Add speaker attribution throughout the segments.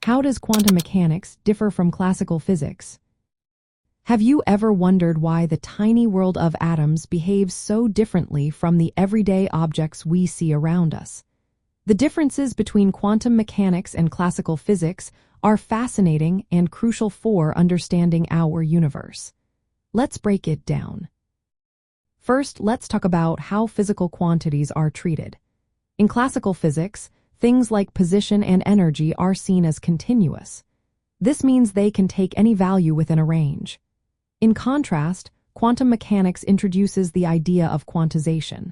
Speaker 1: How does quantum mechanics differ from classical physics? Have you ever wondered why the tiny world of atoms behaves so differently from the everyday objects we see around us? The differences between quantum mechanics and classical physics are fascinating and crucial for understanding our universe. Let's break it down. First, let's talk about how physical quantities are treated. In classical physics, things like position and energy are seen as continuous. This means they can take any value within a range. In contrast, quantum mechanics introduces the idea of quantization.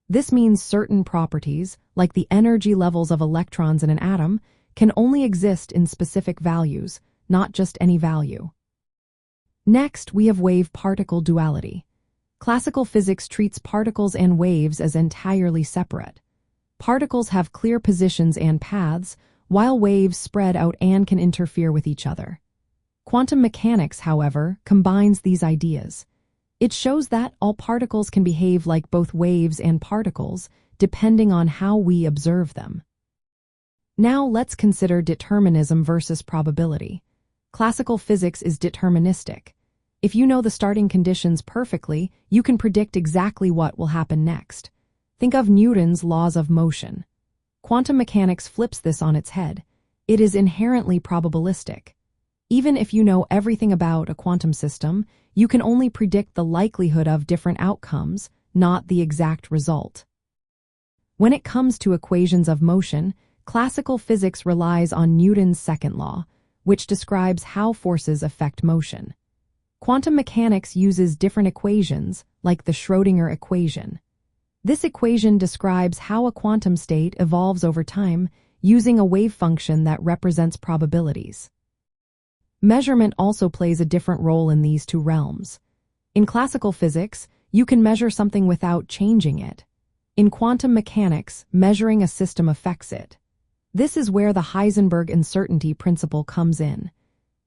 Speaker 1: This means certain properties, like the energy levels of electrons in an atom, can only exist in specific values, not just any value. Next, we have wave-particle duality. Classical physics treats particles and waves as entirely separate. Particles have clear positions and paths, while waves spread out and can interfere with each other. Quantum mechanics, however, combines these ideas. It shows that all particles can behave like both waves and particles, depending on how we observe them. Now let's consider determinism versus probability. Classical physics is deterministic. If you know the starting conditions perfectly, you can predict exactly what will happen next. Think of Newton's laws of motion. Quantum mechanics flips this on its head. It is inherently probabilistic. Even if you know everything about a quantum system, you can only predict the likelihood of different outcomes, not the exact result. When it comes to equations of motion, classical physics relies on Newton's second law, which describes how forces affect motion. Quantum mechanics uses different equations, like the Schrödinger equation. This equation describes how a quantum state evolves over time using a wave function that represents probabilities. Measurement also plays a different role in these two realms. In classical physics, you can measure something without changing it. In quantum mechanics, measuring a system affects it. This is where the Heisenberg uncertainty principle comes in.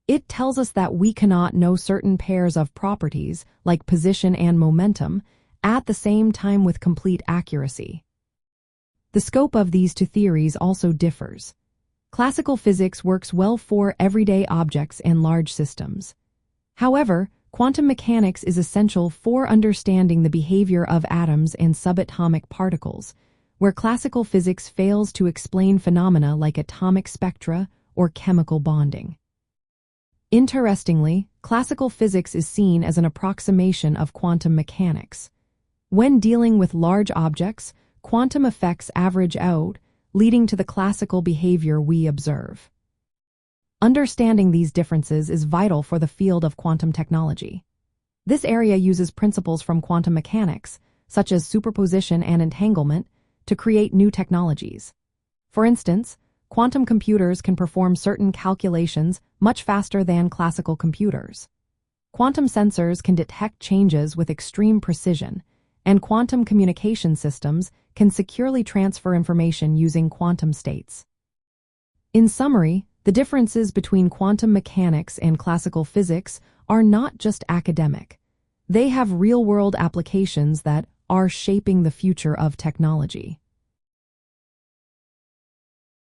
Speaker 1: It tells us that we cannot know certain pairs of properties, like position and momentum, at the same time with complete accuracy. The scope of these two theories also differs. Classical physics works well for everyday objects and large systems. However, quantum mechanics is essential for understanding the behavior of atoms and subatomic particles, where classical physics fails to explain phenomena like atomic spectra or chemical bonding. Interestingly, classical physics is seen as an approximation of quantum mechanics. When dealing with large objects, quantum effects average out, leading to the classical behavior we observe. Understanding these differences is vital for the field of quantum technology. This area uses principles from quantum mechanics, such as superposition and entanglement, to create new technologies. For instance, quantum computers can perform certain calculations much faster than classical computers. Quantum sensors can detect changes with extreme precision, and quantum communication systems can securely transfer information using quantum states. In summary, the differences between quantum mechanics and classical physics are not just academic. They have real-world applications that are shaping the future of technology.